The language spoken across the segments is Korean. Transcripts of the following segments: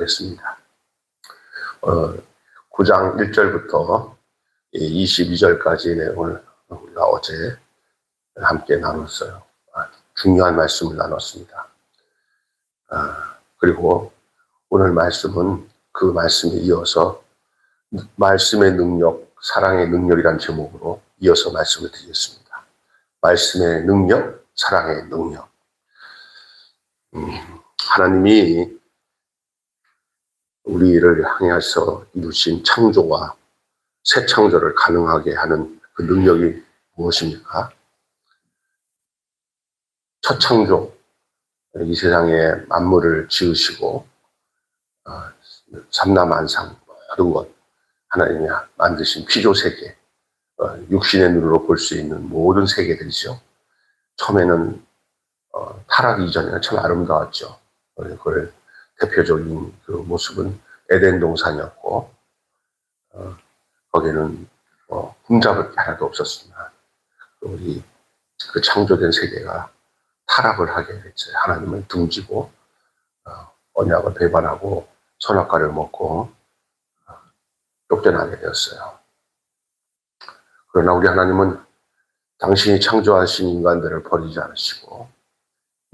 했습니다. 9장 1절부터 22절까지 내용을 우리가 어제 함께 나눴어요. 중요한 말씀을 나눴습니다. 그리고 오늘 말씀은 그 말씀에 이어서 말씀의 능력, 사랑의 능력이란 제목으로 이어서 말씀을 드리겠습니다. 말씀의 능력, 사랑의 능력. 하나님이 우리를 향해서 이루신 창조와 새 창조를 가능하게 하는 그 능력이 무엇입니까? 첫 창조, 이 세상에 만물을 지으시고 삼라만상 모든 것 하나님이 만드신 피조세계, 육신의 눈으로 볼 수 있는 모든 세계들이죠. 처음에는 타락 이전에는 참 아름다웠죠. 그걸 대표적인 그 모습은 에덴 동산이었고, 거기는 흠잡을 게 하나도 없었으나 우리 그 창조된 세계가 타락을 하게 됐어요. 하나님을 등지고 언약을 배반하고 선악과를 먹고 쫓겨나게 되었어요. 그러나 우리 하나님은 당신이 창조하신 인간들을 버리지 않으시고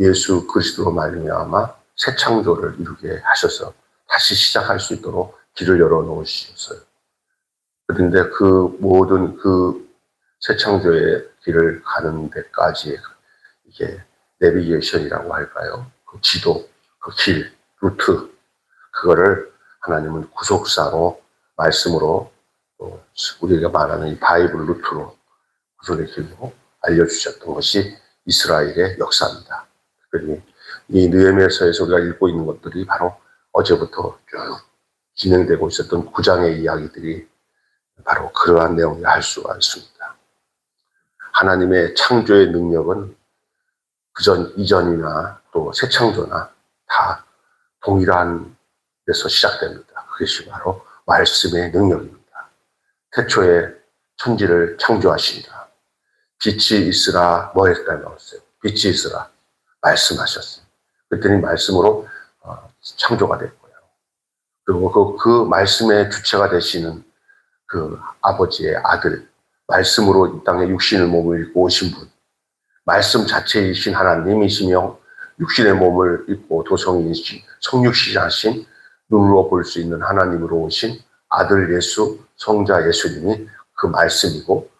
예수 그리스도로 말미암아 새 창조를 이루게 하셔서 다시 시작할 수 있도록 길을 열어놓으셨어요. 그런데 그 모든 그 새 창조의 길을 가는 데까지 이게 내비게이션이라고 할까요? 그 지도, 그 길, 루트, 그거를 하나님은 구속사로 말씀으로 우리가 말하는 이 바이블 루트로 구속의 길로 알려주셨던 것이 이스라엘의 역사입니다. 그러니 이 느헤미야서에서 우리가 읽고 있는 것들이 바로 어제부터 쭉 진행되고 있었던 9장의 이야기들이 바로 그러한 내용을 할 수가 있습니다. 하나님의 창조의 능력은 이전이나 또 새 창조나 다 동일한 데서 시작됩니다. 그것이 바로 말씀의 능력입니다. 태초에 천지를 창조하신다. 빛이 있으라 뭐 했다 나왔어요. 빛이 있으라 말씀하셨어요. 그랬더니 말씀으로 창조가 됐고요. 그리고 그 말씀의 주체가 되시는 그 아버지의 아들, 말씀으로 이 땅에 육신의 몸을 입고 오신 분, 말씀 자체이신 하나님이시며 육신의 몸을 입고 도성이신 성육신하신 눈으로 볼 수 있는 하나님으로 오신 아들 예수, 성자 예수님이 그 말씀이고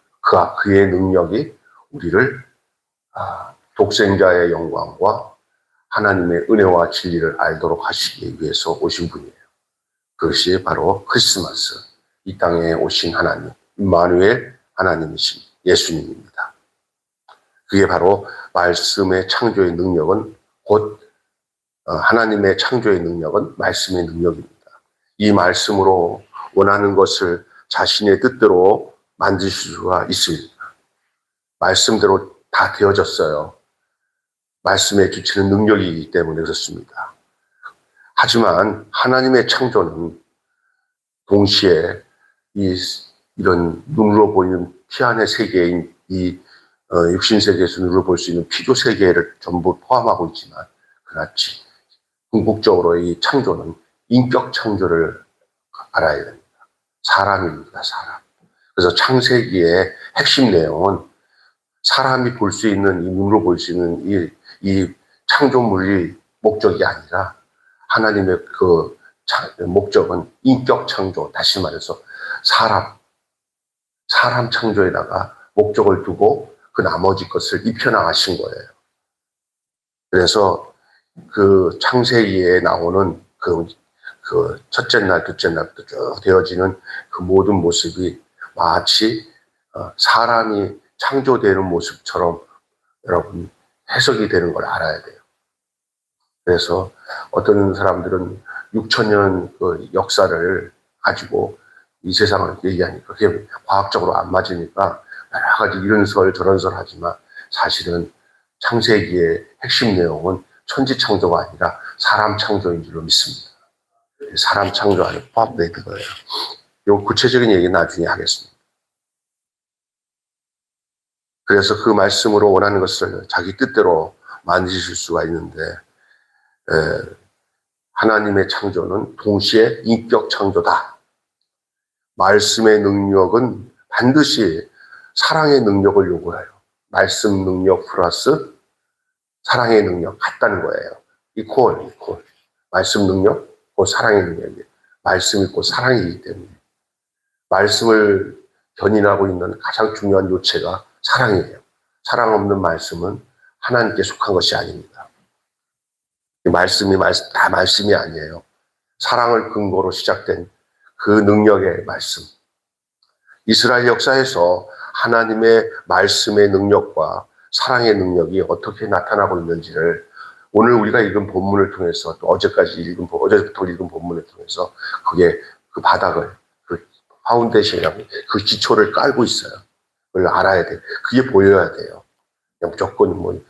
그의 능력이 우리를 독생자의 영광과 하나님의 은혜와 진리를 알도록 하시기 위해서 오신 분이에요. 그것이 바로 크리스마스, 이 땅에 오신 하나님, 임마누엘 하나님이신 예수님입니다. 그게 바로 말씀의 창조의 능력은 곧 하나님의 창조의 능력은 말씀의 능력입니다. 이 말씀으로 원하는 것을 자신의 뜻대로 만드실 수가 있습니다. 말씀대로 다 되어졌어요. 말씀의 주체는 능력이기 때문에 그렇습니다. 하지만 하나님의 창조는 동시에 이런 눈으로 보이는 피 안의 세계인 이 육신 세계에서 눈으로 볼 수 있는 피조 세계를 전부 포함하고 있지만 그렇지 궁극적으로 이 창조는 인격 창조를 알아야 됩니다. 사람입니다. 사람. 그래서 창세기의 핵심 내용은 사람이 볼 수 있는 이 눈으로 볼 수 있는 이 창조물이 목적이 아니라 하나님의 그 목적은 인격 창조, 다시 말해서 사람 창조에다가 목적을 두고 그 나머지 것을 입혀나가신 거예요. 그래서 그 창세기에 나오는 그 첫째 날, 둘째 날부터 쭉 되어지는 그 모든 모습이 마치 사람이 창조되는 모습처럼 여러분 해석이 되는 걸 알아야 돼요. 그래서 어떤 사람들은 6,000년 그 역사를 가지고 이 세상을 얘기하니까 그게 과학적으로 안 맞으니까 여러 가지 이런 설 저런 설 하지만 사실은 창세기의 핵심 내용은 천지 창조가 아니라 사람 창조인 줄로 믿습니다. 사람 창조 안에 포함되어 있는 거예요. 이 구체적인 얘기는 나중에 하겠습니다. 그래서 그 말씀으로 원하는 것을 자기 뜻대로 만드실 수가 있는데 하나님의 창조는 동시에 인격 창조다. 말씀의 능력은 반드시 사랑의 능력을 요구해요. 말씀 능력 플러스 사랑의 능력 같다는 거예요. 이퀄. 말씀 능력, 곧 사랑의 능력이에요. 말씀이 곧 사랑이기 때문에. 말씀을 견인하고 있는 가장 중요한 요체가 사랑이에요. 사랑 없는 말씀은 하나님께 속한 것이 아닙니다. 말씀이 다 말씀이 아니에요. 사랑을 근거로 시작된 그 능력의 말씀. 이스라엘 역사에서 하나님의 말씀의 능력과 사랑의 능력이 어떻게 나타나고 있는지를 오늘 우리가 읽은 본문을 통해서 또 어제부터 읽은 본문을 통해서 그게 그 바닥을, 그 파운데이션이라고 그 기초를 깔고 있어요. 그걸 알아야 돼. 그게 보여야 돼요. 그냥 무조건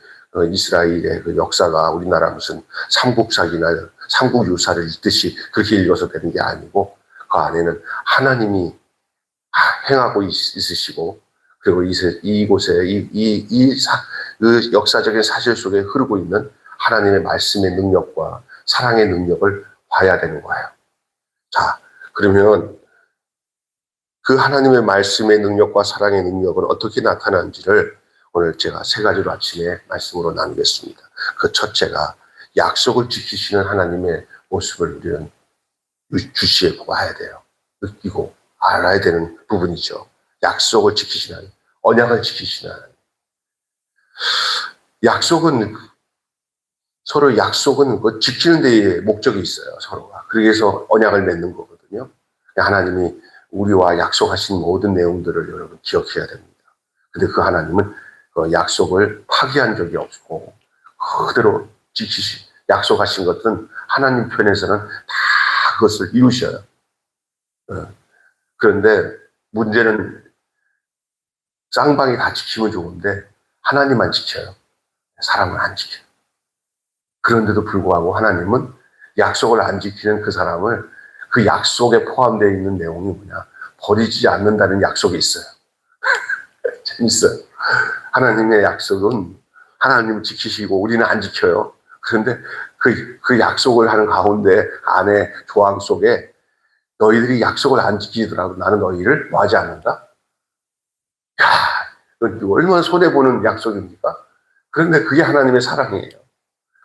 이스라엘의 그 역사가 우리나라 무슨 삼국사기나 삼국유사를 읽듯이 그렇게 읽어서 되는 게 아니고 그 안에는 하나님이 행하고 있으시고 그리고 이곳에 그 역사적인 사실 속에 흐르고 있는 하나님의 말씀의 능력과 사랑의 능력을 봐야 되는 거예요. 자, 그러면 그 하나님의 말씀의 능력과 사랑의 능력은 어떻게 나타나는지를 오늘 제가 세 가지로 아침에 말씀으로 나누겠습니다. 그 첫째가 약속을 지키시는 하나님의 모습을 우리는 주시해 봐야 돼요. 느끼고 알아야 되는 부분이죠. 약속을 지키시는, 언약을 지키시는 하나님. 약속은 그 지키는 데에 목적이 있어요, 서로가. 그래서 언약을 맺는 거거든요. 하나님이 우리와 약속하신 모든 내용들을 여러분 기억해야 됩니다. 근데 그 하나님은 그 약속을 파기한 적이 없고 그대로 약속하신 것은 하나님 편에서는 다 그것을 이루셔요. 그런데 문제는 쌍방이 다 지키면 좋은데 하나님만 지켜요. 사람은 안 지켜요. 그런데도 불구하고 하나님은 약속을 안 지키는 그 사람을 그 약속에 포함되어 있는 내용이 뭐냐? 버리지 않는다는 약속이 있어요. 재밌어요. 하나님의 약속은 하나님은 지키시고 우리는 안 지켜요. 그런데 그 약속을 하는 가운데 안에 조항 속에 너희들이 약속을 안 지키더라도 나는 너희를 뭐 하지 않는다? 야, 얼마나 손해보는 약속입니까? 그런데 그게 하나님의 사랑이에요.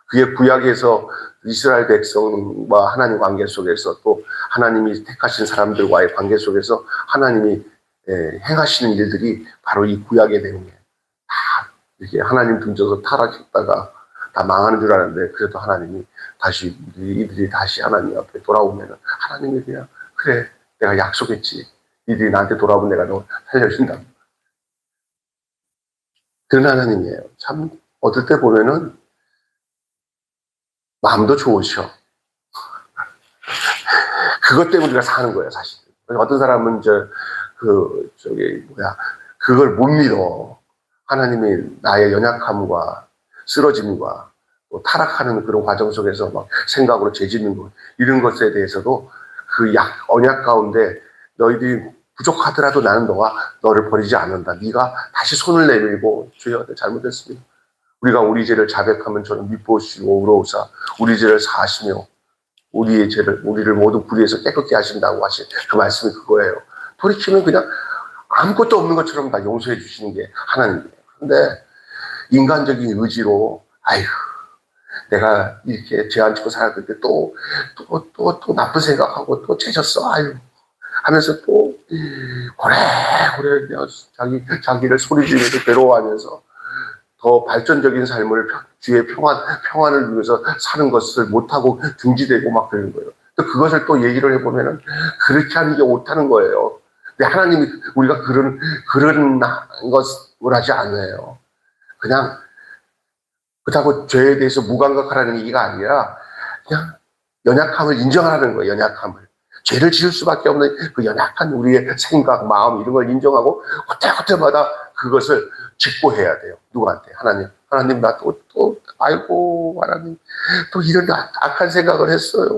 그게 구약에서 이스라엘 백성과 하나님 관계 속에서 또 하나님이 택하신 사람들과의 관계 속에서 하나님이 행하시는 일들이 바로 이 구약의 내용이에요. 다 이렇게 하나님 등져서 타락했다가 다 망하는 줄 알았는데 그래도 하나님이 다시 이들이 다시 하나님 앞에 돌아오면 하나님이 그냥 그래 내가 약속했지 이들이 나한테 돌아오면 내가 너 살려준다. 그런 하나님이에요. 참 어떨 때 보면은 마음도 좋으셔. 그것 때문에 우리가 사는 거예요, 사실. 어떤 사람은 그걸 못 믿어. 하나님이 나의 연약함과 쓰러짐과 또 타락하는 그런 과정 속에서 막 생각으로 죄짓는 것, 이런 것에 대해서도 그 언약 가운데 너희들이 부족하더라도 나는 너를 버리지 않는다. 네가 다시 손을 내밀고 주여 잘못했습니다. 우리가 우리 죄를 자백하면 저는 미보시고 의로우사 우리 죄를 사하시며 우리를 모두 불의에서 깨끗게 하신다고 하신 그 말씀이 그거예요. 돌이키면 그냥 아무것도 없는 것처럼 다 용서해 주시는 게 하나님이에요. 근데 인간적인 의지로 아이고 내가 이렇게 죄 안 짓고 살았는데 또 나쁜 생각하고 또 죄졌어 아유 하면서 또 고래 자기를 소리 지르면서 괴로워하면서 더 발전적인 삶을 주의 평안을 위해서 사는 것을 못하고 중지되고 막 그러는 거예요. 또 그것을 또 얘기를 해보면은 그렇게 하는 게 옳다는 거예요. 근데 하나님이 우리가 그런 것을 하지 않아요. 그냥 그렇다고 죄에 대해서 무감각하라는 얘기가 아니라 그냥 연약함을 인정하라는 거예요. 연약함을. 죄를 지을 수밖에 없는 그 연약한 우리의 생각, 마음 이런 걸 인정하고 그때마다 그것을 직고해야 돼요. 누구한테? 하나님 나 아이고 하나님 또 이런 악한 생각을 했어요.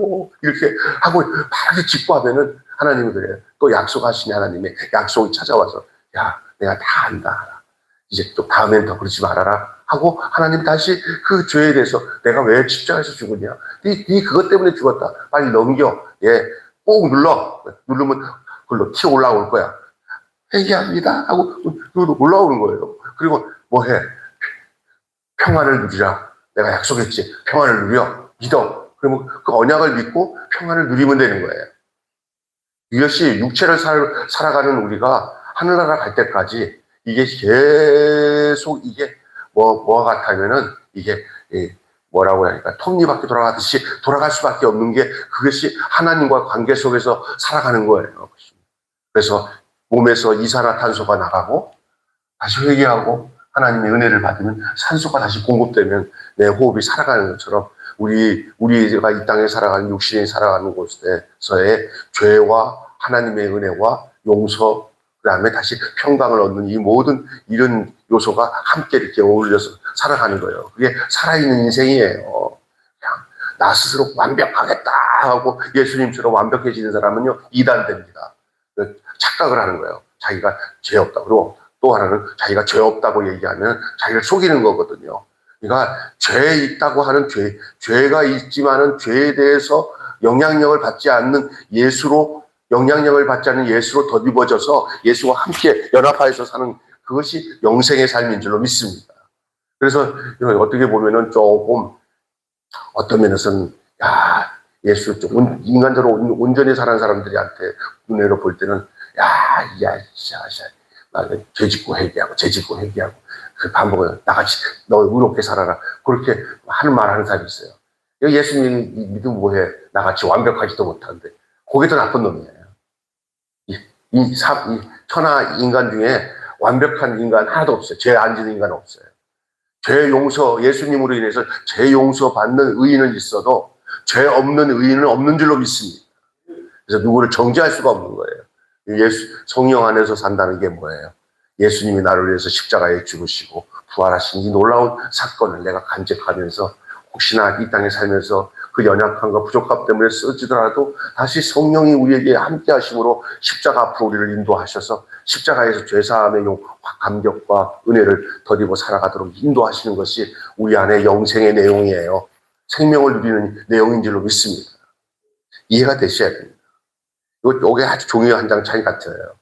이렇게 하고 바로 직고하면은 하나님이 그래요. 또 약속하신 하나님의 약속이 찾아와서 야 내가 다 안다. 이제 또 다음엔 더 그러지 말아라 하고 하나님 다시 그 죄에 대해서 내가 왜 십자가에서 죽었냐? 네 그것 때문에 죽었다. 빨리 넘겨. 예, 꼭 눌러. 누르면 그걸로 튀어 올라올 거야. 회개합니다 하고 올라오는 거예요. 그리고 뭐 해? 평안을 누리라. 내가 약속했지. 평안을 누려. 믿어. 그러면 그 언약을 믿고 평안을 누리면 되는 거예요. 이것이 육체를 살아가는 우리가 하늘나라 갈 때까지 이게 계속 이게 뭐가 같다면은 이게 뭐라고 하니까 톱니바퀴 돌아가듯이 돌아갈 수밖에 없는 게 그것이 하나님과 관계 속에서 살아가는 거예요. 그래서 몸에서 이산화탄소가 나가고 다시 회개하고 하나님의 은혜를 받으면 산소가 다시 공급되면 내 호흡이 살아가는 것처럼 우리가 이 땅에 살아가는 육신이 살아가는 곳에서의 죄와 하나님의 은혜와 용서 그다음에 다시 평강을 얻는 이 모든 이런 요소가 함께 이렇게 어울려서 살아가는 거예요. 그게 살아있는 인생이에요. 그냥 나 스스로 완벽하겠다 하고 예수님처럼 완벽해지는 사람은요 이단됩니다. 착각을 하는 거예요. 자기가 죄 없다. 그리고 또 하나는 자기가 죄 없다고 얘기하면 자기를 속이는 거거든요. 그러니까 죄 있다고 하는 죄가 있지만은 죄에 대해서 영향력을 받지 않는 예수로 덧입어져서 예수와 함께 연합하여서 사는 그것이 영생의 삶인 줄로 믿습니다. 그래서 어떻게 보면은 조금 어떤 면에서는 예수 좀 인간적으로 온전히 사는 사람들한테 눈으로 볼 때는 죄 짓고 회개하고 그 반복을 나같이 너 의롭게 살아라 그렇게 하는 사람이 있어요. 예수님 믿으면 뭐해? 나같이 완벽하지도 못한데 그게 더 나쁜 놈이에요. 이 천하 인간 중에 완벽한 인간 하나도 없어요. 죄 안 지는 인간 없어요. 죄 용서 예수님으로 인해서 죄 용서 받는 의인은 있어도 죄 없는 의인은 없는 줄로 믿습니다. 그래서 누구를 정죄할 수가 없는 거예요. 성령 안에서 산다는 게 뭐예요? 예수님이 나를 위해서 십자가에 죽으시고 부활하신 이 놀라운 사건을 내가 간직하면서 혹시나 이 땅에 살면서 그 연약함과 부족함 때문에 쓰지더라도 다시 성령이 우리에게 함께 하심으로 십자가 앞으로 우리를 인도하셔서 십자가에서 죄사함의 감격과 은혜를 덧입어 살아가도록 인도하시는 것이 우리 안에 영생의 내용이에요. 생명을 누리는 내용인 줄로 믿습니다. 이해가 되셔야 됩니다. 이게 아주 종이 한 장 차이 같아요.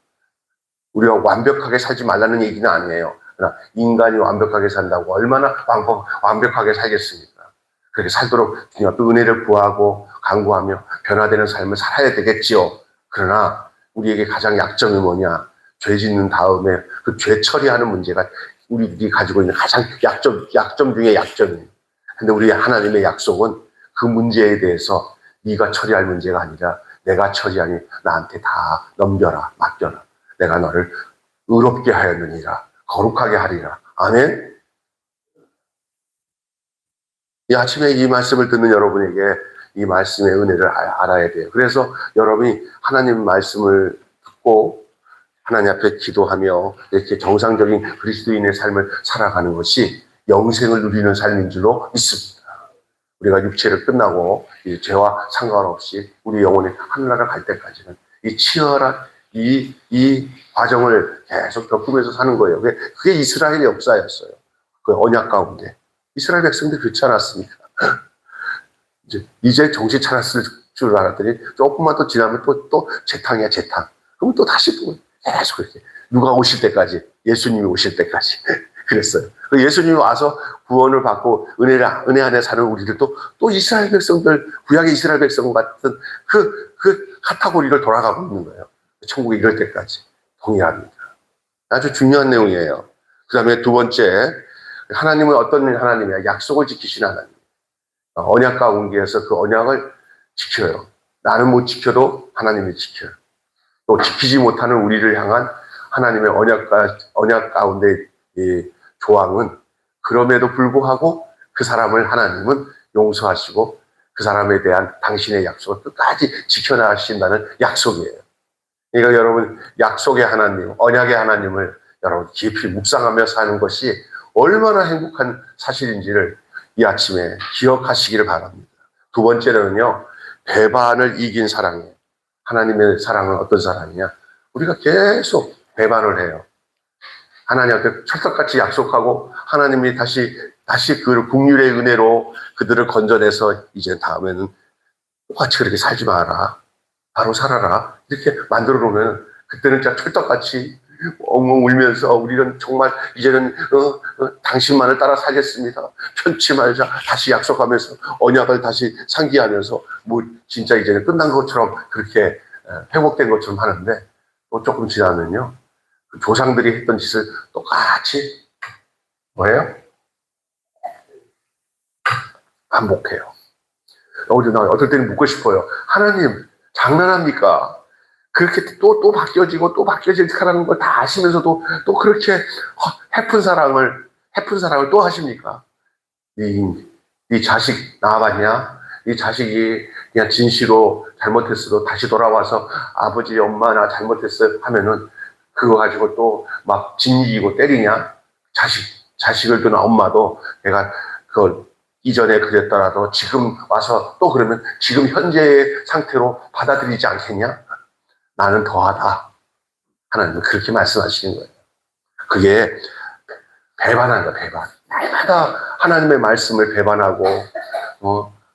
우리가 완벽하게 살지 말라는 얘기는 아니에요. 그러나 인간이 완벽하게 산다고 얼마나 완벽하게 살겠습니까? 그렇게 살도록 주님 또 은혜를 구하고 간구하며 변화되는 삶을 살아야 되겠지요. 그러나 우리에게 가장 약점이 뭐냐? 죄 짓는 다음에 그 죄 처리하는 문제가 우리들이 가지고 있는 가장 약점 중에 약점이에요. 근데 우리 하나님의 약속은 그 문제에 대해서 네가 처리할 문제가 아니라 내가 처리하니 나한테 다 넘겨라, 맡겨라. 내가 너를 의롭게 하였느니라, 거룩하게 하리라. 아멘. 이 아침에 이 말씀을 듣는 여러분에게 이 말씀의 은혜를 알아야 돼요. 그래서 여러분이 하나님 말씀을 듣고 하나님 앞에 기도하며 이렇게 정상적인 그리스도인의 삶을 살아가는 것이 영생을 누리는 삶인 줄로 믿습니다. 우리가 육체를 끝나고 이 죄와 상관없이 우리 영혼이 하늘나라 갈 때까지는 이 치열한 이 과정을 계속 겪으면서 사는 거예요. 그게 이스라엘의 역사였어요. 그 언약 가운데. 이스라엘 백성들이 그렇지 않았습니까? 이제 정신 차렸을 줄 알았더니 조금만 더 지나면 또 재탕이야, 재탕. 그럼 또 다시 또 계속 그렇게. 누가 오실 때까지, 예수님이 오실 때까지. 그랬어요. 예수님이 와서 구원을 받고 은혜 안에 사는 우리들도 또 이스라엘 백성들, 구약의 이스라엘 백성 같은 그 카타고리를 돌아가고 있는 거예요. 천국에 이럴 때까지. 동일합니다. 아주 중요한 내용이에요. 그 다음에 두 번째, 하나님은 어떤 하나님이야? 약속을 지키시는 하나님. 언약 가운데에서 그 언약을 지켜요. 나는 못 지켜도 하나님이 지켜요. 또 지키지 못하는 우리를 향한 하나님의 언약 가운데 이 조항은 그럼에도 불구하고 그 사람을 하나님은 용서하시고 그 사람에 대한 당신의 약속을 끝까지 지켜나가신다는 약속이에요. 그러니까 여러분 약속의 하나님, 언약의 하나님을 여러분 깊이 묵상하며 사는 것이 얼마나 행복한 사실인지를 이 아침에 기억하시기를 바랍니다. 두 번째로는요, 배반을 이긴 사랑이에요. 하나님의 사랑은 어떤 사랑이냐? 우리가 계속 배반을 해요. 하나님한테 철석같이 약속하고 하나님이 다시 그 긍휼의 은혜로 그들을 건져내서 이제 다음에는 똑같이 그렇게 살지 마라. 바로 살아라. 이렇게 만들어 놓으면 그때는 진짜 철떡같이 엉엉 울면서 우리는 정말 이제는 당신만을 따라 살겠습니다. 편치 말자. 다시 약속하면서 언약을 다시 상기하면서 뭐 진짜 이제는 끝난 것처럼 그렇게 회복된 것처럼 하는데 또 조금 지나면요. 그 조상들이 했던 짓을 똑같이 뭐예요? 반복해요. 어떨 때는 묻고 싶어요. 하나님 장난합니까? 그렇게 또 바뀌어지고 또 바뀌어지라는 걸 다 아시면서도 또 그렇게 해픈 사랑을 또 하십니까? 네 자식 낳아봤냐? 네 자식이 그냥 진시로 잘못했어도 다시 돌아와서 아버지 엄마 나 잘못했어요 하면은 그거 가지고 또 막 진이기고 때리냐? 자식을 둔 엄마도 내가 그걸 이전에 그랬더라도 지금 와서 또 그러면 지금 현재의 상태로 받아들이지 않겠냐? 나는 더하다. 하나님은 그렇게 말씀하시는 거예요. 그게 배반하는 거예요, 배반. 날마다 하나님의 말씀을 배반하고,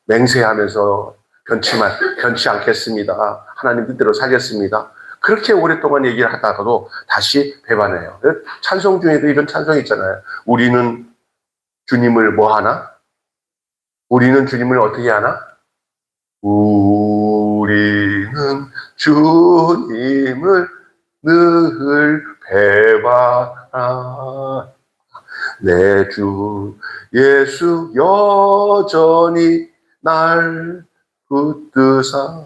맹세하면서 변치 않겠습니다. 하나님 뜻대로 살겠습니다. 그렇게 오랫동안 얘기를 하다가도 다시 배반해요. 찬송 중에도 이런 찬송이 있잖아요. 우리는 주님을 뭐 하나? 우리는 주님을 어떻게 하나? 우리는 주님을 늘 배반하. 내 주 예수 여전히 날 붙드사.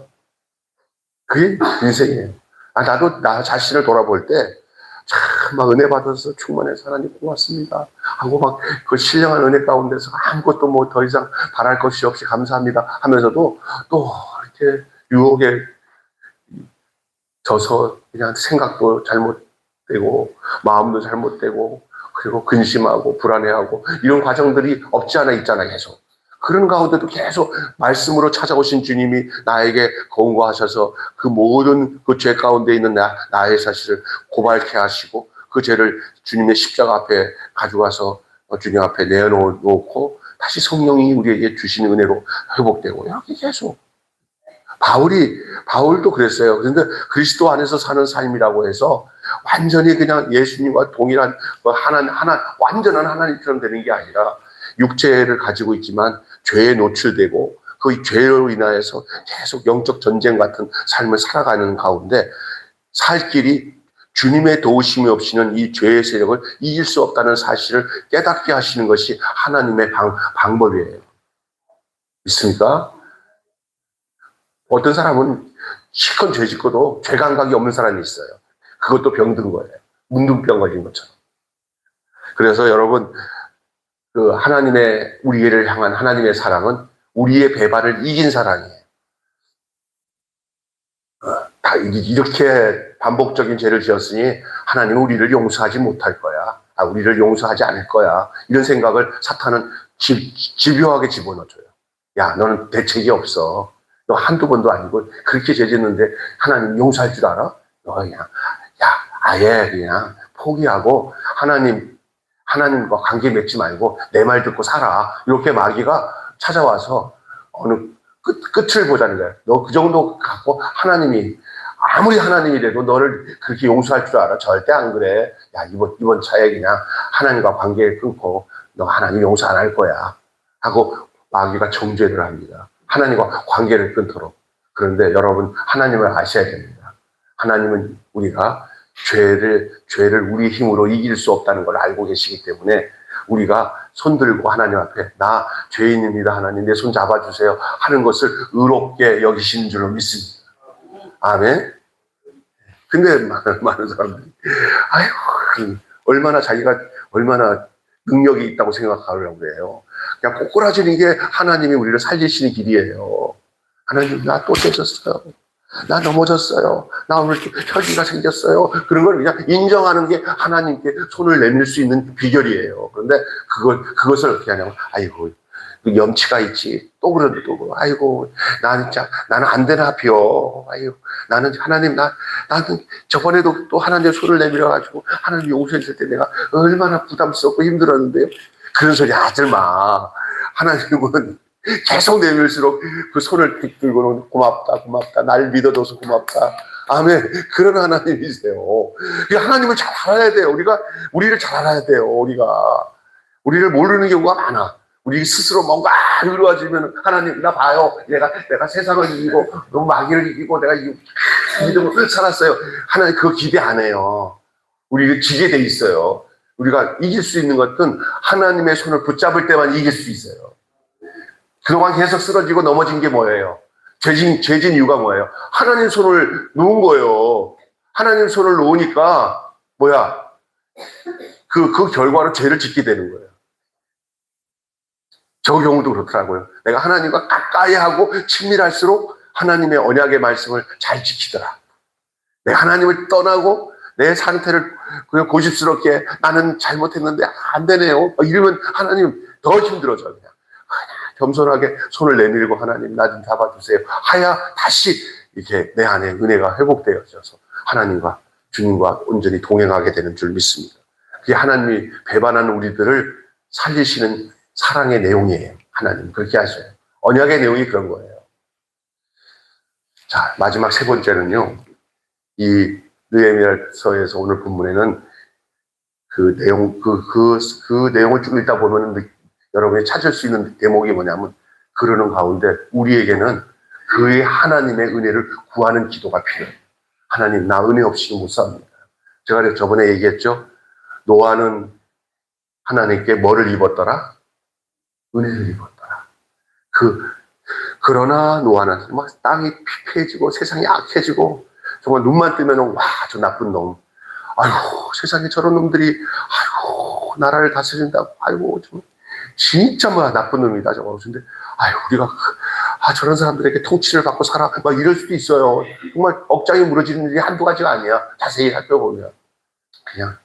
그게 인생이에요. 나도 나 자신을 돌아볼 때 참 막 은혜 받아서 충만해서 하나님 고맙습니다 하고 막 그 신령한 은혜 가운데서 아무것도 뭐 더 이상 바랄 것이 없이 감사합니다 하면서도 또 이렇게 유혹에 져서 그냥 생각도 잘못되고 마음도 잘못되고 그리고 근심하고 불안해하고 이런 과정들이 없지 않아 있잖아. 계속 그런 가운데도 계속 말씀으로 찾아오신 주님이 나에게 권고하셔서 그 모든 그 죄 가운데 있는 나의 사실을 고발케 하시고 그 죄를 주님의 십자가 앞에 가져가서 주님 앞에 내어놓고 다시 성령이 우리에게 주신 은혜로 회복되고 이렇게 계속 바울도 그랬어요. 그런데 그리스도 안에서 사는 삶이라고 해서 완전히 그냥 예수님과 동일한 완전한 하나님처럼 되는 게 아니라 육체를 가지고 있지만 죄에 노출되고 그 죄로 인하여서 계속 영적 전쟁 같은 삶을 살아가는 가운데 살 길이 주님의 도우심이 없이는 이 죄의 세력을 이길 수 없다는 사실을 깨닫게 하시는 것이 하나님의 방법이에요. 믿습니까? 어떤 사람은 실컷 죄 짓고도 죄 감각이 없는 사람이 있어요. 그것도 병든 거예요. 문둥병 걸린 것처럼. 그래서 여러분, 그 우리를 향한 하나님의 사랑은 우리의 배반을 이긴 사랑이에요. 이렇게 반복적인 죄를 지었으니 하나님은 우리를 용서하지 못할 거야. 우리를 용서하지 않을 거야. 이런 생각을 사탄은 집요하게 집어넣어줘요. 야, 너는 대책이 없어. 너 한두 번도 아니고 그렇게 죄 짓는데 하나님 용서할 줄 알아? 너 그냥 아예 그냥 포기하고 하나님과 관계 맺지 말고 내 말 듣고 살아. 이렇게 마귀가 찾아와서 어느 끝을 보자는 거야. 너 그 정도 갖고 아무리 하나님이라도 너를 그렇게 용서할 줄 알아? 절대 안 그래. 야, 이번 차에 그냥 하나님과 관계를 끊고 너 하나님 용서 안 할 거야. 하고 마귀가 정죄를 합니다. 하나님과 관계를 끊도록. 그런데 여러분, 하나님을 아셔야 됩니다. 하나님은 우리가 죄를 우리 힘으로 이길 수 없다는 걸 알고 계시기 때문에 우리가 손들고 하나님 앞에 나 죄인입니다. 하나님 내 손 잡아주세요 하는 것을 의롭게 여기시는 줄로 믿습니다. 아멘. 근데 많은 사람들이 자기가 얼마나 능력이 있다고 생각하려고 그래요. 그냥 꼬꾸라지는 게 하나님이 우리를 살리시는 길이에요. 하나님 나 또 깨졌어요. 나 넘어졌어요. 나 오늘 혈기가 생겼어요. 그런 걸 그냥 인정하는 게 하나님께 손을 내밀 수 있는 비결이에요. 그런데 그것을 어떻게 하냐면 그 염치가 있지. 또 그런데 또, 아이고, 나는 안 되나, 벼. 아이고, 나는 하나님, 나는 저번에도 또 하나님 손을 내밀어가지고 하나님 용서했을 때 내가 얼마나 부담스럽고 힘들었는데요. 그런 소리 하지 마. 하나님은 계속 내밀수록 그 손을 들고는 고맙다. 날 믿어줘서 고맙다. 아멘. 그런 하나님이세요. 하나님을 잘 알아야 돼요. 우리를 잘 알아야 돼요. 우리를 모르는 경우가 많아. 우리 스스로 뭔가 이루어지면 하나님 나 봐요. 내가 세상을 이기고 너무 마귀를 이기고 내가 믿음으로 살았어요. 하나님 그거 기대 안 해요. 우리가 지게 돼 있어요. 우리가 이길 수 있는 것은 하나님의 손을 붙잡을 때만 이길 수 있어요. 그동안 계속 쓰러지고 넘어진 게 뭐예요? 죄진 이유가 뭐예요? 하나님 손을 놓은 거예요. 하나님 손을 놓으니까 뭐야? 그 결과로 죄를 짓게 되는 거예요. 저 경우도 그렇더라고요. 내가 하나님과 가까이 하고 친밀할수록 하나님의 언약의 말씀을 잘 지키더라. 내가 하나님을 떠나고 내 상태를 그냥 고집스럽게 나는 잘못했는데 안 되네요. 이러면 하나님 더 힘들어져요. 그냥 겸손하게 손을 내밀고 하나님 나 좀 잡아주세요. 하야 다시 이렇게 내 안에 은혜가 회복되어져서 하나님과 주님과 온전히 동행하게 되는 줄 믿습니다. 그게 하나님이 배반한 우리들을 살리시는 사랑의 내용이에요. 하나님 그렇게 하셔요. 언약의 내용이 그런 거예요. 자, 마지막 세 번째는요. 이 느헤미야서에서 오늘 본문에는 그 내용, 그 내용을 쭉 읽다 보면은 여러분이 찾을 수 있는 대목이 뭐냐면 그러는 가운데 우리에게는 그의 하나님의 은혜를 구하는 기도가 필요해요. 하나님, 나 은혜 없이 못 삽니다. 제가 저번에 얘기했죠. 노아는 하나님께 뭐를 입었더라? 은혜를 입었더라. 그러나 노아는 막 땅이 피폐해지고 세상이 악해지고 정말 눈만 뜨면 와, 저 나쁜 놈. 아이고, 세상에 저런 놈들이, 아이고, 나라를 다스린다고. 아이고, 진짜 뭐 나쁜 놈이다, 저거. 근데, 아이고, 우리가, 저런 사람들에게 통치를 받고 살아. 막 이럴 수도 있어요. 정말 억장이 무너지는 일이 한두 가지가 아니야. 자세히 살펴보면. 그냥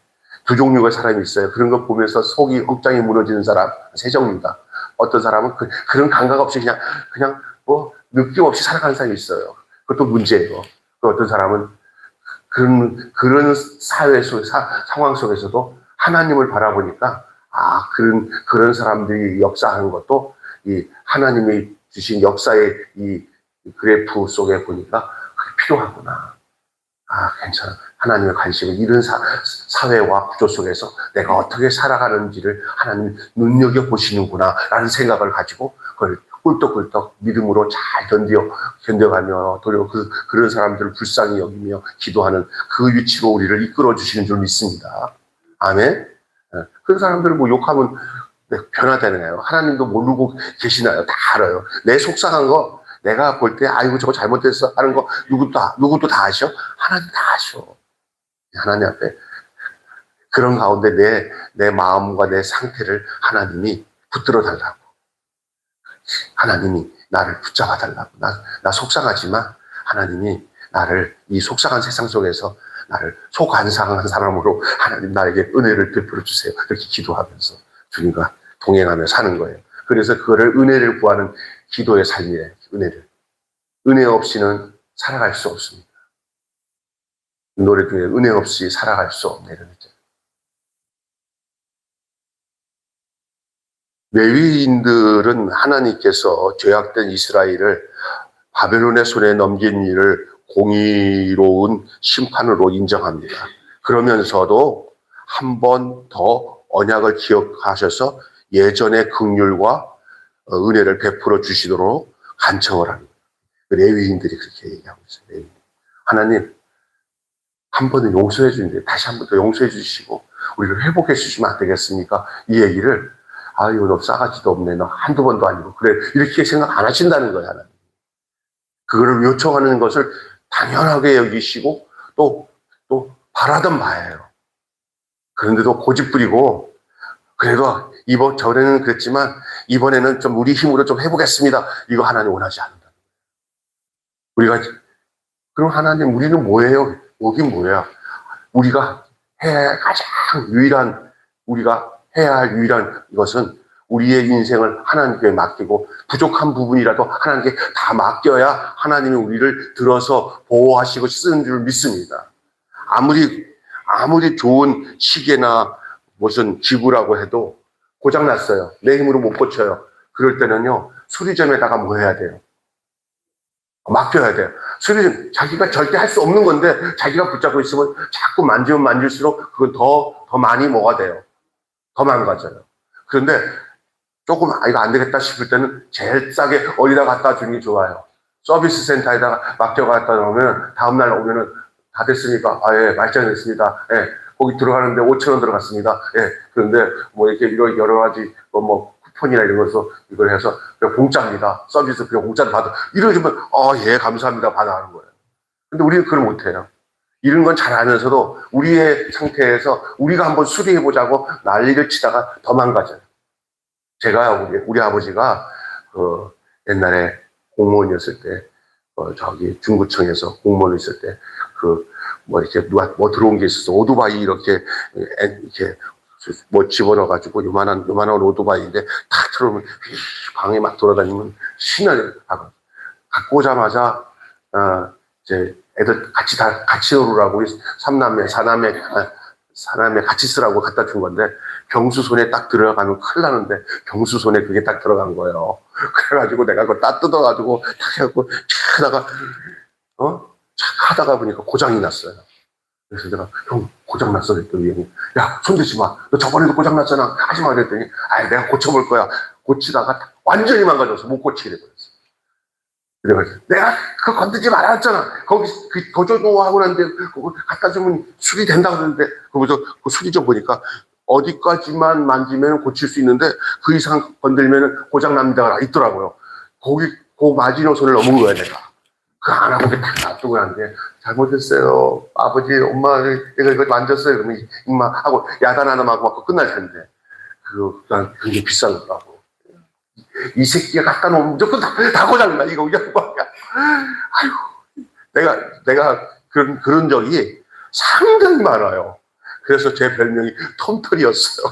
두 종류의 사람이 있어요. 그런 거 보면서 속이 억장이 무너지는 사람, 세 종류다. 어떤 사람은 그런 감각 없이 그냥 뭐 느낌 없이 살아가는 사람이 있어요. 그것도 문제예요. 어떤 사람은 그런 사회 속 상황 속에서도 하나님을 바라보니까 그런 사람들이 역사하는 것도 이 하나님이 주신 역사의 이 그래프 속에 보니까 그게 필요하구나. 괜찮아. 하나님의 관심은 이런 사회와 구조 속에서 내가 어떻게 살아가는지를 하나님 눈여겨보시는구나 라는 생각을 가지고 그걸 꿀떡꿀떡 믿음으로 잘 견뎌가며 도리어 그런 사람들을 불쌍히 여기며 기도하는 그 위치로 우리를 이끌어 주시는 줄 믿습니다. 아멘. 그런 사람들을 뭐 욕하면 변화되나요? 하나님도 모르고 계시나요? 다 알아요. 내 속상한 거 내가 볼 때 아이고 저거 잘못됐어 하는 거 누구도 다 아셔? 하나님 다 아셔. 하나님 앞에 그런 가운데 내 마음과 내 상태를 하나님이 붙들어 달라고. 하나님이 나를 붙잡아 달라고. 나 속상하지만 하나님이 나를 이 속상한 세상 속에서 나를 속 안 상한 사람으로 하나님 나에게 은혜를 베풀어 주세요. 그렇게 기도하면서 주님과 동행하며 사는 거예요. 그래서 그거를 은혜를 구하는 기도의 삶이에요. 은혜 없이는 살아갈 수 없습니다. 노래 중에 은혜 없이 살아갈 수 없네 이런 거죠. 레위인들은 하나님께서 죄악된 이스라엘을 바벨론의 손에 넘긴 일을 공의로운 심판으로 인정합니다. 그러면서도 한 번 더 언약을 기억하셔서 예전의 긍휼과 은혜를 베풀어 주시도록 간청을 합니다. 레위인들이 그렇게 얘기하고 있어요. 하나님 한 번은 용서해 주는데 다시 한 번 더 용서해 주시고 우리를 회복해 주시면 안 되겠습니까? 이 얘기를 이거 너 싸가지도 없네. 너 한두 번도 아니고 그래 이렇게 생각 안 하신다는 거야. 하나님. 그거를 요청하는 것을 당연하게 여기시고 또 바라던 바예요. 그런데도 고집부리고 그래도 전에는 그랬지만 이번에는 좀 우리 힘으로 좀 해보겠습니다. 이거 하나님 원하지 않는다. 그럼 하나님 우리는 뭐예요? 여긴 뭐야? 우리가 해야 할 유일한 이것은 우리의 인생을 하나님께 맡기고 부족한 부분이라도 하나님께 다 맡겨야 하나님이 우리를 들어서 보호하시고 쓰는 줄 믿습니다. 아무리 좋은 시계나 무슨 기구라고 해도 고장났어요. 내 힘으로 못 고쳐요. 그럴 때는요, 수리점에다가 뭐 해야 돼요? 맡겨야 돼요. 수리점, 자기가 절대 할 수 없는 건데 자기가 붙잡고 있으면 자꾸 만지면 만질수록 그건 더 많이 뭐가 돼요? 더 망가져요. 그런데 조금 이거 안 되겠다 싶을 때는 제일 싸게 어디다 갖다 주는 게 좋아요. 서비스 센터에다가 맡겨 갖다 놓으면 다음날 오면은 다 됐으니까, 예, 말짱 됐습니다. 예, 거기 들어가는데 5,000원 들어갔습니다. 예, 그런데 뭐 이렇게 여러 가지 뭐 쿠폰이나 이런 것도 이걸 해서 공짜입니다. 서비스 그냥 공짜로 받아. 이러시면, 예, 감사합니다. 받아 하는 거예요. 근데 우리는 그걸 못해요. 이런 건 잘 알면서도 우리의 상태에서 우리가 한번 수리해보자고 난리를 치다가 더 망가져요. 제가 우리 아버지가 옛날에 공무원이었을 때 저기 중구청에서 공무원을 있을 때 뭐 이렇게 누가 뭐 들어온 게 있어서 오토바이 이렇게 뭐 집어넣어가지고 요만한 오토바이인데 탁 들어오면 방에 막 돌아다니면 신나게 갖고 오자마자 이제 애들 같이 놀으라고 사남매 같이 쓰라고 갖다 준 건데 경수 손에 딱 들어가면 큰일 나는데 경수 손에 그게 딱 들어간 거예요. 그래가지고 내가 그걸 딱 뜯어가지고 탁 해갖고 착 하다가 보니까 고장이 났어요. 그래서 내가 형 고장 났어 그랬더니 형이 야 손대지 마. 너 저번에도 고장 났잖아. 하지 마 그랬더니 내가 고쳐볼 거야. 고치다가 완전히 망가져서 못 고치게 돼버렸어. 그래가지고 내가 그거 건드지 말았잖아. 거기 거저도 하고 났는데 그거 갖다 주면 수리된다 그러는데 거기서 그 수리점 보니까 어디까지만 만지면 고칠 수 있는데 그 이상 건들면 고장 납니다가 있더라고요. 거기 그 마지노선을 넘은 거야 내가. 그 안 하고 딱 놔두고 하는데 잘못했어요. 아버지, 엄마, 내가 이거 만졌어요. 그러면 임마 하고 야단 하나만 하고 끝날 텐데 난 굉장히 비싼 거라고. 이 새끼가 갖다 놓으면 무조건 다 고장나. 이거 그냥 막. 아이고, 내가 그런 적이 상당히 많아요. 그래서 제 별명이 톰털이었어요.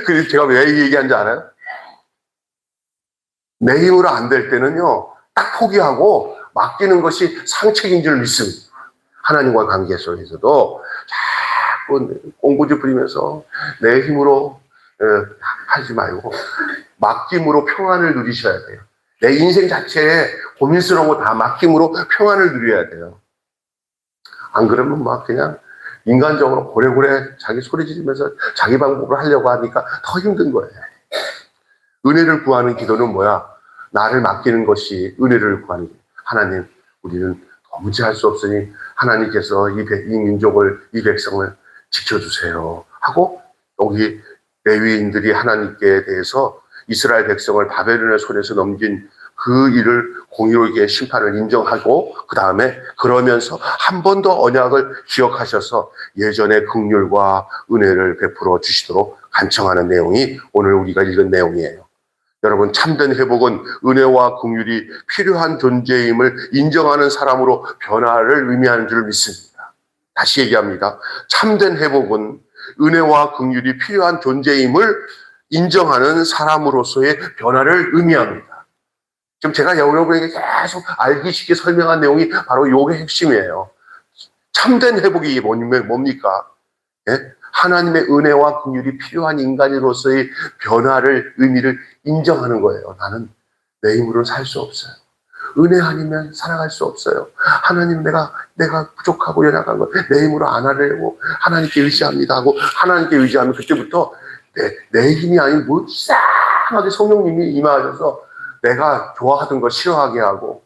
그래서 제가 왜 얘기한지 알아요? 내 힘으로 안 될 때는요, 딱 포기하고 맡기는 것이 상책인 줄 믿습니다. 하나님과의 관계 속에서도 자꾸 옹고지 부리면서 내 힘으로 하지 말고 맡김으로 평안을 누리셔야 돼요. 내 인생 자체에 고민스러운 거 다 맡김으로 평안을 누려야 돼요. 안 그러면 막 그냥 인간적으로 고래고래 자기 소리 지르면서 자기 방법으로 하려고 하니까 더 힘든 거예요. 은혜를 구하는 기도는 뭐야? 나를 맡기는 것이 은혜를 구하는 거예요. 하나님, 우리는 도무지 할 수 없으니 하나님께서 이 민족을, 이 백성을 지켜주세요 하고 여기 레위인들이 하나님께 대해서 이스라엘 백성을 바벨론의 손에서 넘긴 그 일을 공의롭게 심판을 인정하고 그 다음에 그러면서 한 번 더 언약을 기억하셔서 예전의 긍휼과 은혜를 베풀어 주시도록 간청하는 내용이 오늘 우리가 읽은 내용이에요. 여러분, 참된 회복은 은혜와 긍휼이 필요한 존재임을 인정하는 사람으로 변화를 의미하는 줄 믿습니다. 다시 얘기합니다. 참된 회복은 은혜와 긍휼이 필요한 존재임을 인정하는 사람으로서의 변화를 의미합니다. 지금 제가 여러분에게 계속 알기 쉽게 설명한 내용이 바로 이게 핵심이에요. 참된 회복이 뭡니까? 예? 하나님의 은혜와 긍휼이 필요한 인간으로서의 변화를, 의미를 인정하는 거예요. 나는 내 힘으로는 살 수 없어요. 은혜 아니면 살아갈 수 없어요. 하나님, 내가 부족하고 연약한 거 내 힘으로 안 하려고 하나님께 의지합니다 하고 하나님께 의지하면 그때부터 내 힘이 아닌 뭐 이상하게 성령님이 임하셔서 내가 좋아하던 거 싫어하게 하고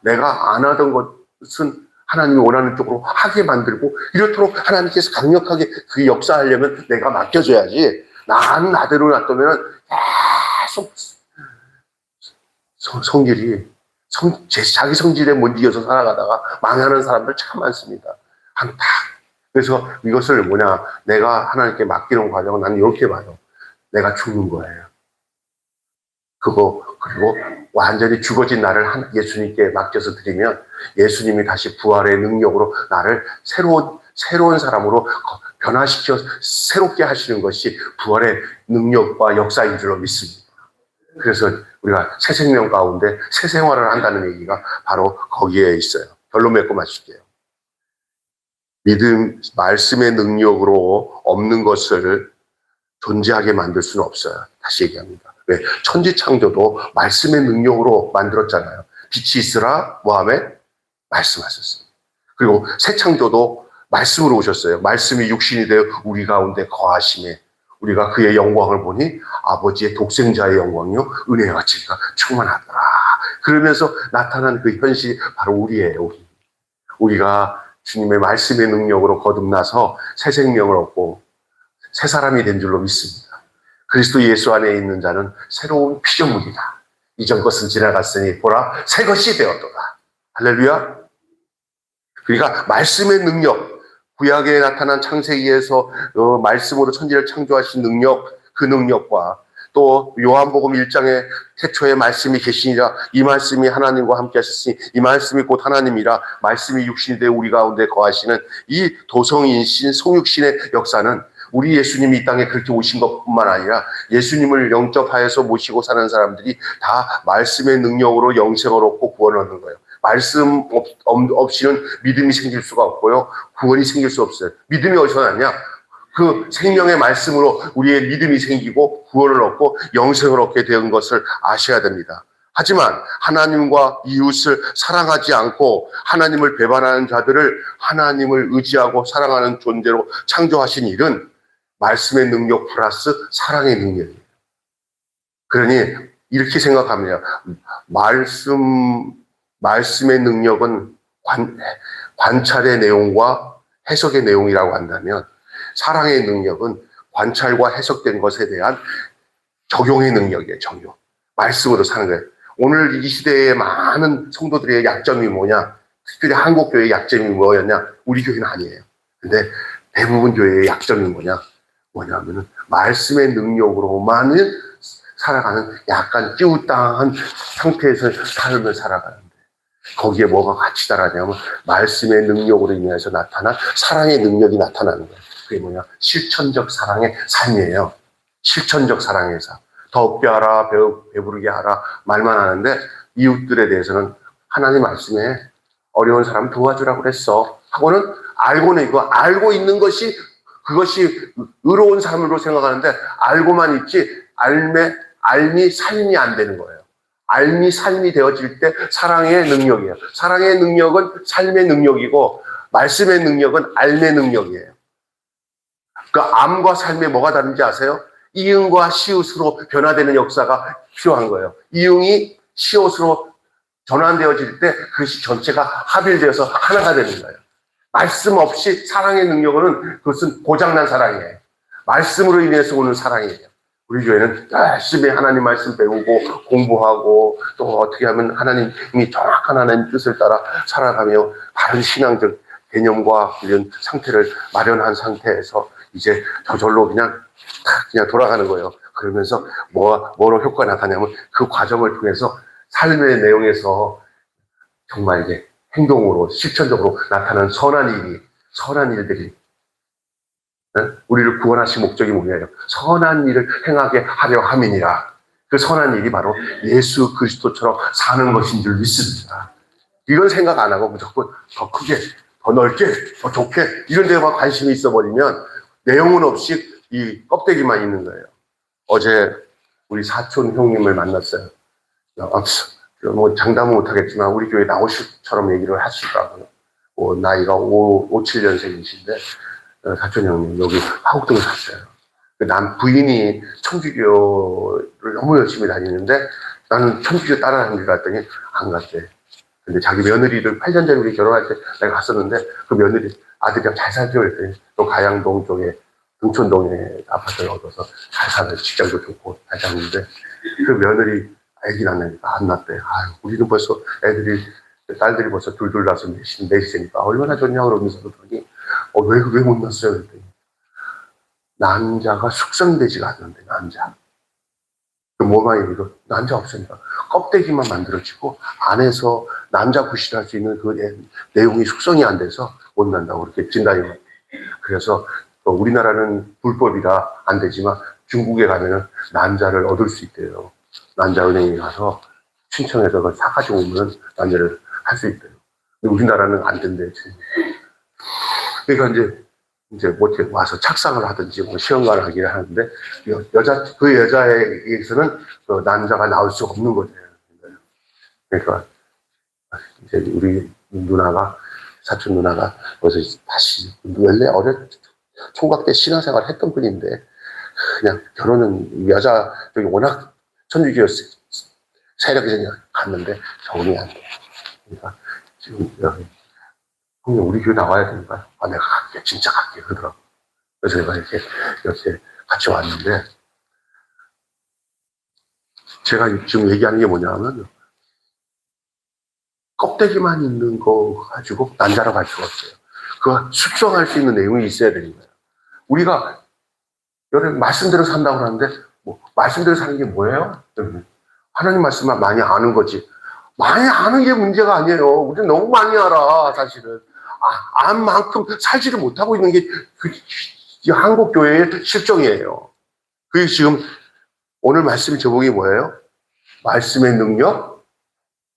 내가 안 하던 것은 하나님이 원하는 쪽으로 하게 만들고 이렇도록 하나님께서 강력하게 그 역사하려면 내가 맡겨줘야지. 나는 나대로 놔두면 계속 자기 성질에 못 이겨서 살아가다가 망하는 사람들 참 많습니다. 그래서 이것을 내가 하나님께 맡기는 과정은 나는 이렇게 봐요. 내가 죽는 거예요. 그리고 완전히 죽어진 나를 예수님께 맡겨서 드리면 예수님이 다시 부활의 능력으로 나를 새로운 사람으로 변화시켜 새롭게 하시는 것이 부활의 능력과 역사인 줄로 믿습니다. 그래서 우리가 새 생명 가운데 새 생활을 한다는 얘기가 바로 거기에 있어요. 결론 맺고 마칠게요. 믿음, 말씀의 능력으로 없는 것을 존재하게 만들 수는 없어요. 다시 얘기합니다. 왜? 천지창조도 말씀의 능력으로 만들었잖아요. 빛이 있으라 뭐하며? 말씀하셨어요. 그리고 새 창조도 말씀으로 오셨어요. 말씀이 육신이 되어 우리 가운데 거하심에 우리가 그의 영광을 보니 아버지의 독생자의 영광이요 은혜와 진리가 충만하더라. 그러면서 나타난 그 현실이 바로 우리예요. 우리가 주님의 말씀의 능력으로 거듭나서 새 생명을 얻고 새 사람이 된 줄로 믿습니다. 그리스도 예수 안에 있는 자는 새로운 피조물이다. 이전 것은 지나갔으니 보라 새 것이 되었도다. 할렐루야. 그러니까 말씀의 능력, 구약에 나타난 창세기에서 말씀으로 천지를 창조하신 능력, 그 능력과 또 요한복음 1장에 태초에 말씀이 계시니라 이 말씀이 하나님과 함께 하셨으니 이 말씀이 곧 하나님이라 말씀이 육신이 되어 우리 가운데 거하시는 이 도성인신 성육신의 역사는 우리 예수님이 이 땅에 그렇게 오신 것뿐만 아니라 예수님을 영접하여서 모시고 사는 사람들이 다 말씀의 능력으로 영생을 얻고 구원을 얻는 거예요. 말씀 없이는 믿음이 생길 수가 없고요. 구원이 생길 수 없어요. 믿음이 어디서 났냐? 그 생명의 말씀으로 우리의 믿음이 생기고 구원을 얻고 영생을 얻게 된 것을 아셔야 됩니다. 하지만 하나님과 이웃을 사랑하지 않고 하나님을 배반하는 자들을 하나님을 의지하고 사랑하는 존재로 창조하신 일은 말씀의 능력 플러스 사랑의 능력이에요. 그러니 이렇게 생각합니다. 말씀의 능력은 관찰의 내용과 해석의 내용이라고 한다면 사랑의 능력은 관찰과 해석된 것에 대한 적용의 능력이에요. 적용. 말씀으로 사는 거예요. 오늘 이 시대의 많은 성도들의 약점이 뭐냐? 특별히 한국 교회의 약점이 뭐였냐? 우리 교회는 아니에요. 근데 대부분 교회의 약점이 뭐냐면은 말씀의 능력으로만은 살아가는 약간 끼우당한 상태에서 삶을 살아가는데 거기에 뭐가 같이 달하냐면 말씀의 능력으로 인해서 나타난 사랑의 능력이 나타나는 거예요. 그게 뭐냐? 실천적 사랑의 삶이에요. 실천적 사랑의 삶. 덥게 하라, 배부르게 하라 말만 하는데 이웃들에 대해서는 하나님 말씀에 어려운 사람 도와주라고 그랬어 하고는 알고 있는 것이 그것이 의로운 삶으로 생각하는데 알고만 있지 알미 삶이 안 되는 거예요. 알미 삶이 되어질 때 사랑의 능력이에요. 사랑의 능력은 삶의 능력이고 말씀의 능력은 알의 능력이에요. 그 암과 삶에 뭐가 다른지 아세요? 이응과 시옷으로 변화되는 역사가 필요한 거예요. 이응이 시옷으로 전환되어질 때 그것이 전체가 합일되어서 하나가 되는 거예요. 말씀 없이 사랑의 능력은 그것은 고장난 사랑이에요. 말씀으로 인해서 오는 사랑이에요. 우리 교회는 열심히 하나님 말씀 배우고 공부하고 또 어떻게 하면 하나님이 정확한 하나님 뜻을 따라 살아가며 바른 신앙적 개념과 이런 상태를 마련한 상태에서 이제 저절로 그냥 돌아가는 거예요. 그러면서 뭐로 효과가 나타나냐면 그 과정을 통해서 삶의 내용에서 정말 이게 행동으로 실천적으로 나타나는 선한 일들이 우리를 구원하신 목적이 뭐냐요? 선한 일을 행하게 하려 함이니라. 그 선한 일이 바로 예수 그리스도처럼 사는 것인 줄 믿습니다. 이건 생각 안 하고 무조건 더 크게, 더 넓게, 더 좋게 이런 데만 관심이 있어버리면 내용은 없이 이 껍데기만 있는 거예요. 어제 우리 사촌 형님을 만났어요. 뭐 장담은 못하겠지만 우리 교회 나오실처럼 얘기를 하시더라고요. 나이가 57년생이신데 사촌 형님 여기 화곡동에 사셔요. 난 부인이 천주교를 너무 열심히 다니는데 나는 천주교 따라다니는 줄 알았더니 안 갔대. 근데 자기 며느리를 8년 전에 우리 결혼할 때 내가 갔었는데 그 며느리 아들이랑 잘 살죠 그랬더니 또 가양동 쪽에 등촌동에 아파트를 얻어서 잘 사는 직장도 좋고 잘 사는데 그 며느리 애기 낳으니까 안 낳대. 우리는 벌써 딸들이 벌써 둘 낳아서 넷이니까 얼마나 좋냐 그러면서 그러더니 왜 못 낳았어요 그랬더니 난자가 숙성되지가 않는데 난자. 뭐만 이거 난자 없으니까 껍데기만 만들어지고 안에서 난자 구실할 수 있는 그 내용이 숙성이 안 돼서 못 난다고 그렇게 진단이. 그래서 우리나라는 불법이라 안 되지만 중국에 가면은 난자를 얻을 수 있대요. 난자은행에 가서 신청해서 그걸 사가지고 오면 난자를 할 수 있대요. 근데 우리나라는 안 된대요. 그러니까 이제 뭐 이렇게 와서 착상을 하든지 뭐 시험관을 하기를 하는데 그 여자에게서는 그 난자가 나올 수 없는 거죠. 그러니까 이제 우리 누나가 사촌 누나가 그래서 다시 원래 총각 때 신앙생활 했던 분인데 그냥 결혼은 여자 쪽이 워낙 천주교 세력이 그냥 갔는데 적응이 안 돼. 그러니까 지금 형님 우리 교회 나와야 되는 거야. 아 내가 갈게 진짜 갈게 그러더라고. 그래서 내가 이렇게 같이 왔는데 제가 지금 얘기하는 게 뭐냐면 껍데기만 있는 거 가지고 난자로 갈 수가 없어요. 그거 숙성할 수 있는 내용이 있어야 되는 거예요. 우리가 여러분 말씀대로 산다고 하는데 뭐 말씀대로 사는 게 뭐예요? 하나님 말씀만 많이 아는 거지. 많이 아는 게 문제가 아니에요. 우리는 너무 많이 알아 사실은. 안 만큼 살지를 못하고 있는 게 한국 교회의 실정이에요. 그게 지금 오늘 말씀 제목이 뭐예요? 말씀의 능력.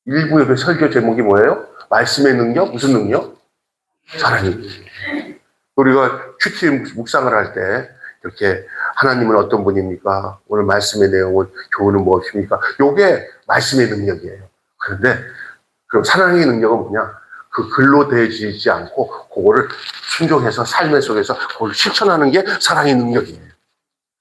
일부의 설교 제목이 뭐예요? 말씀의 능력. 무슨 능력? 사랑의 능력. 우리가 큐티 묵상을 할 때 이렇게 하나님은 어떤 분입니까? 오늘 말씀의 내용은 교훈은 무엇입니까? 요게 말씀의 능력이에요. 그런데 그럼 사랑의 능력은 뭐냐? 그 글로 되지 않고 그거를 순종해서 삶의 속에서 그걸 실천하는 게 사랑의 능력이에요.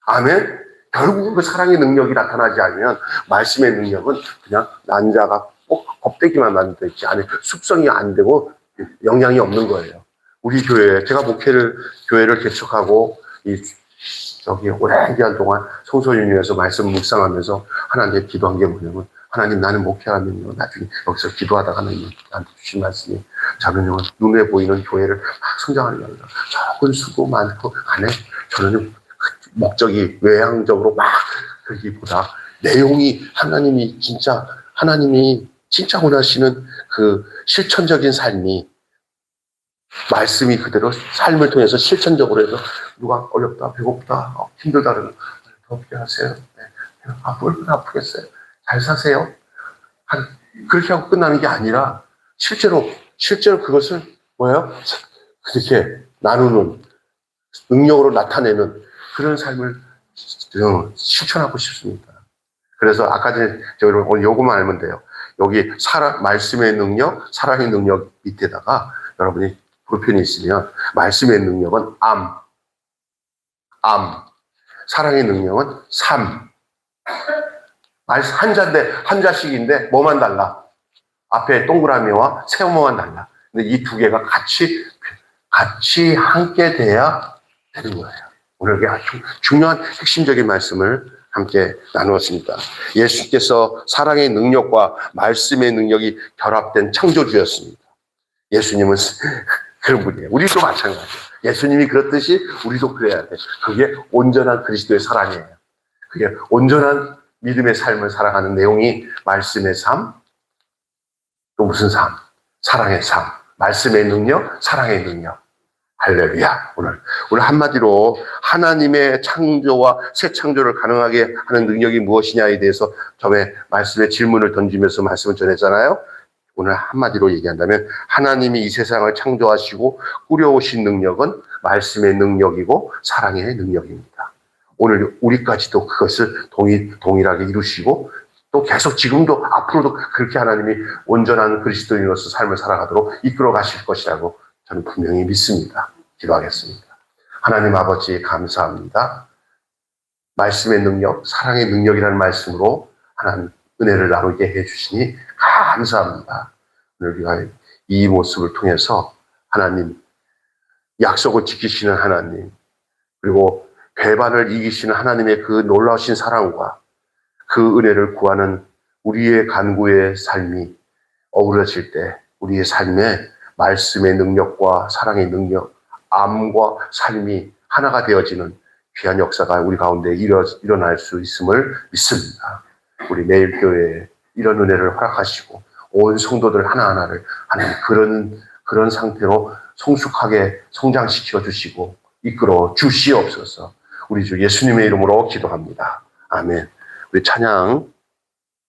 아멘? 결국 그 사랑의 능력이 나타나지 않으면 말씀의 능력은 그냥 난자가 꼭 껍데기만 만들지 안에 숙성이 안 되고 영향이 없는 거예요. 우리 교회, 제가 교회를 개척하고 오랜 기간 동안 성소윤회에서 말씀 묵상하면서 하나님께 기도한 게 뭐냐면 하나님 나는 목회하면요 나중에 여기서 기도하다가 하나님 나한테 주신 말씀이 저는요 눈에 보이는 교회를 막 성장하는 게 아니라 적은 수고 많고 안에 저는 목적이 외향적으로 막 그러기보다 내용이 하나님이 진짜 원하시는 그 실천적인 삶이 말씀이 그대로 삶을 통해서 실천적으로 해서 누가 어렵다 배고프다 힘들다 그러면 더 필요하세요. 네. 얼마나 아프겠어요. 잘 사세요. 그렇게 하고 끝나는 게 아니라 실제로 그것을 뭐예요? 그렇게 나누는 능력으로 나타내는 그런 삶을 실천하고 싶습니다. 그래서 아까 전에 오늘 요거만 알면 돼요. 여기 말씀의 능력, 사랑의 능력 밑에다가 여러분이 볼펜이 있으면 말씀의 능력은 사랑의 능력은 한자씩인데 뭐만 달라? 앞에 동그라미와 세모만 달라. 근데 이 두 개가 같이 함께 돼야 되는 거예요. 오늘 아주 중요한 핵심적인 말씀을 함께 나누었습니다. 예수께서 사랑의 능력과 말씀의 능력이 결합된 창조주였습니다. 예수님은 그런 분이에요. 우리도 마찬가지예요. 예수님이 그렇듯이 우리도 그래야 돼. 그게 온전한 그리스도의 사랑이에요. 그게 온전한 믿음의 삶을 살아가는 내용이 말씀의 삶, 또 무슨 삶? 사랑의 삶. 말씀의 능력, 사랑의 능력. 할렐루야. 오늘 한마디로 하나님의 창조와 새 창조를 가능하게 하는 능력이 무엇이냐에 대해서 처음에 말씀의 질문을 던지면서 말씀을 전했잖아요. 오늘 한마디로 얘기한다면 하나님이 이 세상을 창조하시고 꾸려오신 능력은 말씀의 능력이고 사랑의 능력입니다. 오늘 우리까지도 그것을 동일하게 이루시고 또 계속 지금도 앞으로도 그렇게 하나님이 온전한 그리스도인으로서 삶을 살아가도록 이끌어 가실 것이라고 저는 분명히 믿습니다. 기도하겠습니다. 하나님 아버지 감사합니다. 말씀의 능력, 사랑의 능력이라는 말씀으로 하나님 은혜를 나누게 해주시니 감사합니다. 오늘 우리가 이 모습을 통해서 하나님 약속을 지키시는 하나님 그리고 배반을 이기시는 하나님의 그 놀라우신 사랑과 그 은혜를 구하는 우리의 간구의 삶이 어우러질 때 우리의 삶에 말씀의 능력과 사랑의 능력, 암과 삶이 하나가 되어지는 귀한 역사가 우리 가운데 일어날 수 있음을 믿습니다. 우리 매일 교회에 이런 은혜를 허락하시고 온 성도들 하나하나를 하나님 그런 상태로 성숙하게 성장시켜 주시고 이끌어 주시옵소서. 우리 주 예수님의 이름으로 기도합니다. 아멘. 우리 찬양